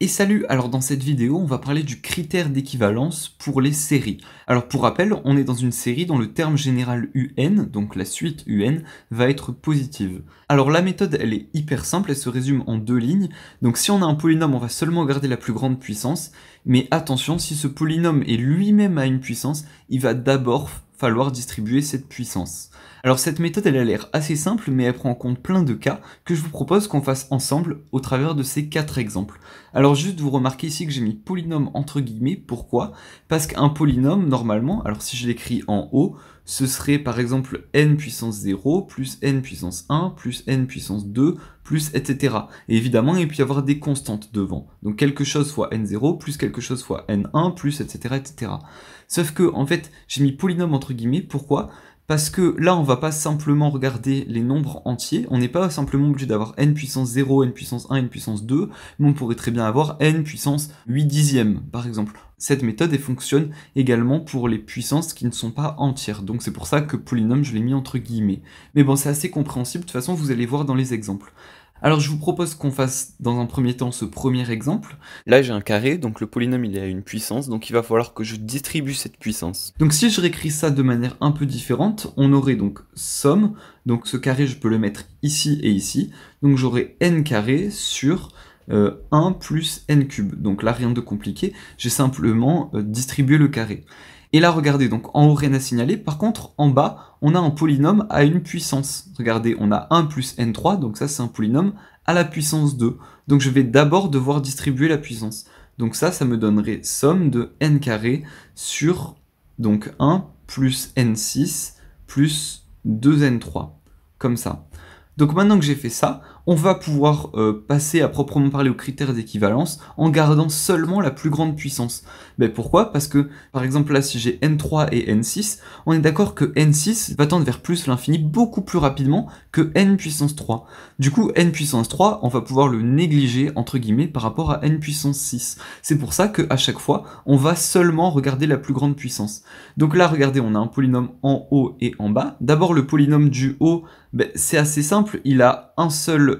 Et salut, alors dans cette vidéo, on va parler du critère d'équivalence pour les séries. Alors pour rappel, on est dans une série dont le terme général UN, donc la suite UN, va être positive. Alors la méthode, elle est hyper simple, elle se résume en deux lignes. Donc si on a un polynôme, on va seulement garder la plus grande puissance, mais attention, si ce polynôme est lui-même à une puissance, il va d'abord falloir distribuer cette puissance. Alors cette méthode elle a l'air assez simple mais elle prend en compte plein de cas que je vous propose qu'on fasse ensemble au travers de ces 4 exemples. Alors juste vous remarquez ici que j'ai mis polynôme entre guillemets, pourquoi? Parce qu'un polynôme normalement, alors si je l'écris en haut, ce serait par exemple n puissance 0 plus n puissance 1 plus n puissance 2 plus etc. Et évidemment il peut y avoir des constantes devant, donc quelque chose fois n0 plus quelque chose fois n1 plus etc. etc. Sauf que en fait j'ai mis polynôme entre guillemets, pourquoi? Parce que là, on va pas simplement regarder les nombres entiers, on n'est pas simplement obligé d'avoir n puissance 0, n puissance 1, n puissance 2, mais on pourrait très bien avoir n puissance 8 dixièmes, par exemple. Cette méthode, elle fonctionne également pour les puissances qui ne sont pas entières, donc c'est pour ça que polynôme, je l'ai mis entre guillemets. Mais bon, c'est assez compréhensible, de toute façon, vous allez voir dans les exemples. Alors je vous propose qu'on fasse dans un premier temps ce premier exemple. Là j'ai un carré, donc le polynôme il est à une puissance, donc il va falloir que je distribue cette puissance. Donc si je réécris ça de manière un peu différente, on aurait donc somme, donc ce carré je peux le mettre ici et ici, donc j'aurai n carré sur 1 plus n cube. Donc là rien de compliqué, j'ai simplement distribué le carré. Et là, regardez, donc en haut, rien à signaler. Par contre, en bas, on a un polynôme à une puissance. Regardez, on a 1 plus n3, donc ça, c'est un polynôme à la puissance 2. Donc je vais d'abord devoir distribuer la puissance. Donc ça me donnerait somme de n carré sur donc 1 plus n6 plus 2n3. Comme ça. Donc maintenant que j'ai fait ça, on va pouvoir passer à proprement parler aux critères d'équivalence en gardant seulement la plus grande puissance. Ben pourquoi? Parce que, par exemple là, si j'ai n3 et n6, on est d'accord que n6 va tendre vers plus l'infini beaucoup plus rapidement que n puissance 3. Du coup, n puissance 3, on va pouvoir le négliger, entre guillemets, par rapport à n puissance 6. C'est pour ça qu'à chaque fois, on va seulement regarder la plus grande puissance. Donc là, regardez, on a un polynôme en haut et en bas. D'abord, le polynôme du haut, ben, c'est assez simple, il a un seul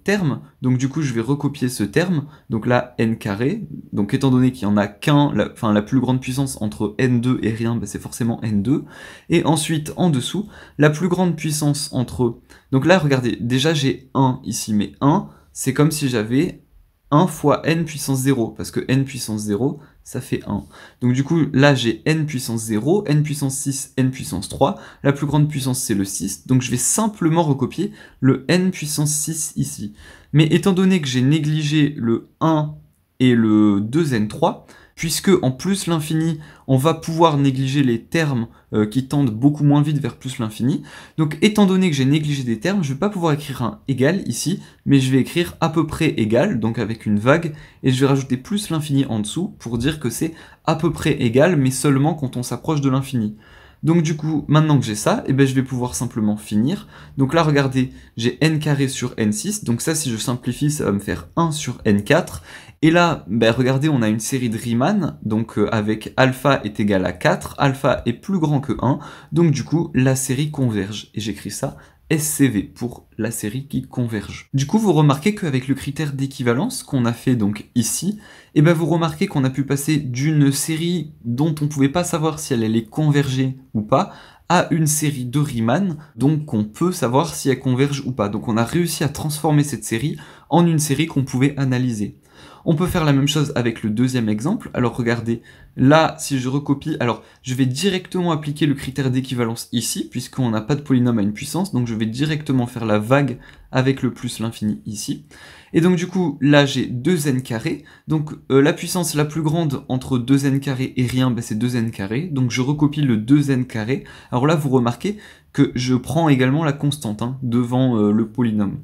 terme, donc du coup je vais recopier ce terme, donc là n carré, donc étant donné qu'il n'y en a qu'un, la plus grande puissance entre n2 et rien, ben, c'est forcément n2, et ensuite en dessous, la plus grande puissance entre, donc là regardez, déjà j'ai 1 ici, mais 1, c'est comme si j'avais 1 fois n puissance 0, parce que n puissance 0, ça fait 1. Donc du coup, là j'ai n puissance 0, n puissance 6, n puissance 3. La plus grande puissance c'est le 6, donc je vais simplement recopier le n puissance 6 ici. Mais étant donné que j'ai négligé le 1 et le 2n3, puisque en plus l'infini, on va pouvoir négliger les termes qui tendent beaucoup moins vite vers plus l'infini. Donc étant donné que j'ai négligé des termes, je ne vais pas pouvoir écrire un égal ici, mais je vais écrire à peu près égal, donc avec une vague, et je vais rajouter plus l'infini en dessous pour dire que c'est à peu près égal, mais seulement quand on s'approche de l'infini. Donc du coup, maintenant que j'ai ça, eh ben, je vais pouvoir simplement finir. Donc là, regardez, j'ai n carré sur n6, donc ça, si je simplifie, ça va me faire 1 sur n4. Et là, ben, regardez, on a une série de Riemann, donc avec alpha est égal à 4, alpha est plus grand que 1, donc du coup, la série converge. Et j'écris ça SCV pour la série qui converge. Du coup, vous remarquez qu'avec le critère d'équivalence qu'on a fait donc ici, et ben vous remarquez qu'on a pu passer d'une série dont on ne pouvait pas savoir si elle allait converger ou pas, à une série de Riemann, donc on peut savoir si elle converge ou pas. Donc on a réussi à transformer cette série en une série qu'on pouvait analyser. On peut faire la même chose avec le deuxième exemple. Alors regardez, là, si je recopie, alors je vais directement appliquer le critère d'équivalence ici, puisqu'on n'a pas de polynôme à une puissance, donc je vais directement faire la vague avec le plus l'infini ici. Et donc du coup, là j'ai 2n carré, donc la puissance la plus grande entre 2n carré et rien, ben, c'est 2n carré, donc je recopie le 2n carré. Alors là, vous remarquez que je prends également la constante devant le polynôme.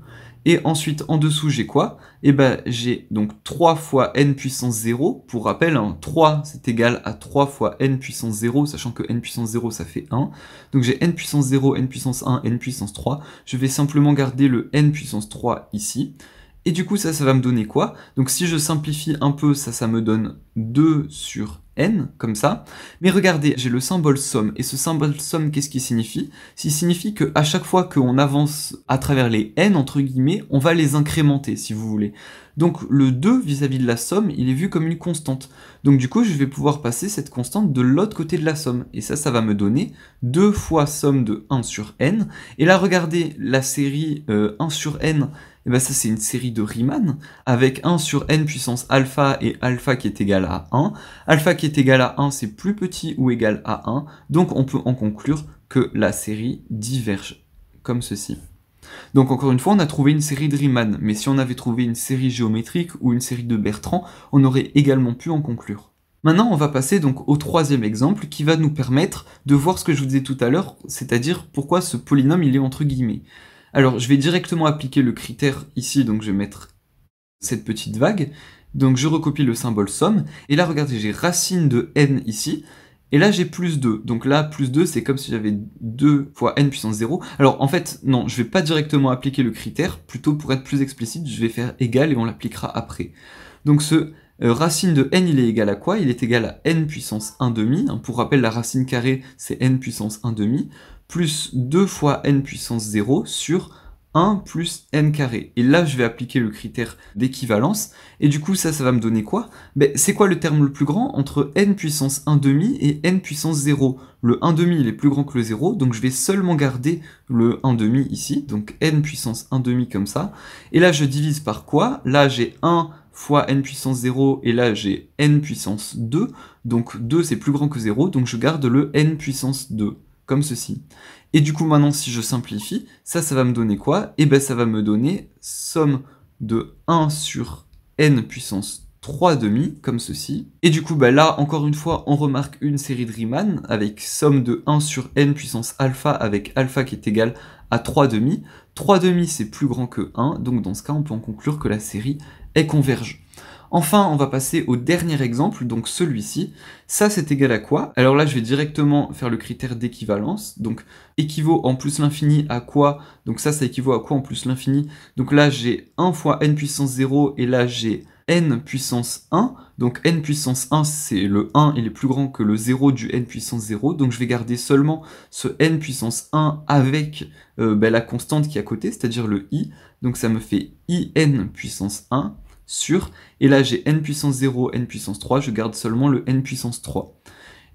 Et ensuite, en dessous, j'ai quoi? Eh ben, j'ai donc 3 fois n puissance 0. Pour rappel, 3, c'est égal à 3 fois n puissance 0, sachant que n puissance 0, ça fait 1. Donc j'ai n puissance 0, n puissance 1, n puissance 3. Je vais simplement garder le n puissance 3 ici. Et du coup, ça va me donner quoi? Donc si je simplifie un peu, ça me donne 2 sur n, comme ça. Mais regardez, j'ai le symbole somme, et ce symbole somme, qu'est-ce qu'il signifie? Il signifie qu'à chaque fois qu'on avance à travers les n, entre guillemets, on va les incrémenter, si vous voulez. Donc le 2 vis-à-vis de la somme, il est vu comme une constante. Donc du coup, je vais pouvoir passer cette constante de l'autre côté de la somme. Et ça va me donner 2 fois somme de 1 sur n. Et là, regardez, la série 1 sur n, et ben ça c'est une série de Riemann, avec 1 sur n puissance alpha et alpha qui est égal à 1. Alpha qui est égal à 1, c'est plus petit ou égal à 1, donc on peut en conclure que la série diverge, comme ceci. Donc encore une fois, on a trouvé une série de Riemann, mais si on avait trouvé une série géométrique ou une série de Bertrand, on aurait également pu en conclure. Maintenant, on va passer donc au troisième exemple qui va nous permettre de voir ce que je vous disais tout à l'heure, c'est-à-dire pourquoi ce polynôme il est entre guillemets. Alors, je vais directement appliquer le critère ici, donc je vais mettre cette petite vague. Donc je recopie le symbole somme, et là regardez, j'ai racine de n ici, et là j'ai plus 2. Donc là, plus 2, c'est comme si j'avais 2 fois n puissance 0. Alors en fait, non, je vais pas directement appliquer le critère, plutôt pour être plus explicite, je vais faire égal et on l'appliquera après. Donc ce racine de n, il est égal à quoi? Il est égal à n puissance 1 demi, pour rappel, la racine carrée, c'est n puissance 1 demi, plus 2 fois n puissance 0 sur 1 plus n carré. Et là, je vais appliquer le critère d'équivalence, et du coup, ça va me donner quoi? Ben, c'est quoi le terme le plus grand entre n puissance 1 demi et n puissance 0? Le 1 demi, il est plus grand que le 0, donc je vais seulement garder le 1 demi ici, donc n puissance 1 demi comme ça. Et là, je divise par quoi? Là, j'ai 1 fois n puissance 0, et là, j'ai n puissance 2, donc 2, c'est plus grand que 0, donc je garde le n puissance 2. Comme ceci. Et du coup, maintenant, si je simplifie, ça va me donner quoi? Et ben, ça va me donner somme de 1 sur n puissance 3 demi, comme ceci. Et du coup, bah là, encore une fois, on remarque une série de Riemann, avec somme de 1 sur n puissance alpha, avec alpha qui est égal à 3 demi. 3 demi, c'est plus grand que 1, donc dans ce cas, on peut en conclure que la série est converge. Enfin, on va passer au dernier exemple, donc celui-ci. Ça, c'est égal à quoi? Alors là, je vais directement faire le critère d'équivalence. Donc, équivaut en plus l'infini à quoi? Donc ça équivaut à quoi en plus l'infini? Donc là, j'ai 1 fois n puissance 0, et là, j'ai n puissance 1. Donc n puissance 1, c'est le 1, il est plus grand que le 0 du n puissance 0. Donc je vais garder seulement ce n puissance 1 avec la constante qui est à côté, c'est-à-dire le i. Donc ça me fait in puissance 1. Sur, et là j'ai n puissance 0, n puissance 3, je garde seulement le n puissance 3.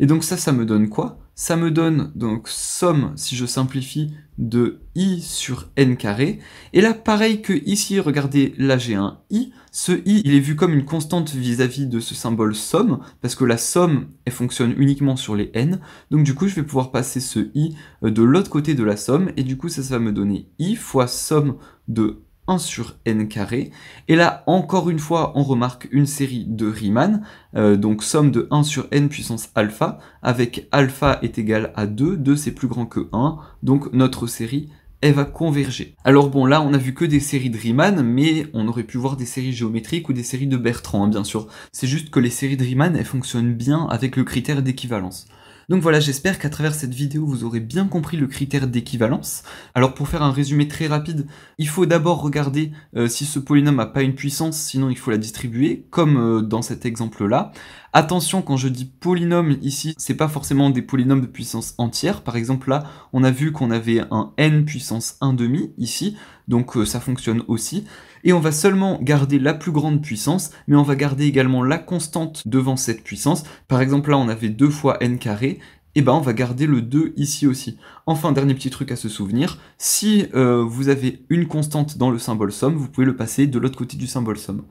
Et donc ça me donne quoi? Ça me donne donc somme, si je simplifie, de i sur n carré. Et là, pareil que ici, regardez, là j'ai un i. Ce i, il est vu comme une constante vis-à-vis de ce symbole somme, parce que la somme, elle fonctionne uniquement sur les n. Donc du coup, je vais pouvoir passer ce i de l'autre côté de la somme, et du coup, ça va me donner i fois somme de 1 sur n carré, et là encore une fois on remarque une série de Riemann, donc somme de 1 sur n puissance alpha, avec alpha est égal à 2, 2 c'est plus grand que 1, donc notre série elle va converger. Alors bon, là on a vu que des séries de Riemann, mais on aurait pu voir des séries géométriques ou des séries de Bertrand, hein, bien sûr. C'est juste que les séries de Riemann elles fonctionnent bien avec le critère d'équivalence. Donc voilà, j'espère qu'à travers cette vidéo, vous aurez bien compris le critère d'équivalence. Alors pour faire un résumé très rapide, il faut d'abord regarder si ce polynôme n'a pas une puissance, sinon il faut la distribuer, comme dans cet exemple-là. Attention, quand je dis polynôme ici, c'est pas forcément des polynômes de puissance entière. Par exemple là, on a vu qu'on avait un n puissance 1 demi ici, donc ça fonctionne aussi. Et on va seulement garder la plus grande puissance, mais on va garder également la constante devant cette puissance. Par exemple là, on avait 2 fois n carré, et ben on va garder le 2 ici aussi. Enfin, dernier petit truc à se souvenir, si vous avez une constante dans le symbole somme, vous pouvez le passer de l'autre côté du symbole somme.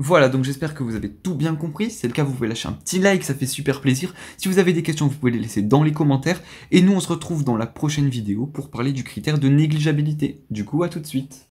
Voilà, donc j'espère que vous avez tout bien compris. Si c'est le cas, vous pouvez lâcher un petit like, ça fait super plaisir. Si vous avez des questions, vous pouvez les laisser dans les commentaires. Et nous, on se retrouve dans la prochaine vidéo pour parler du critère de négligeabilité. Du coup, à tout de suite.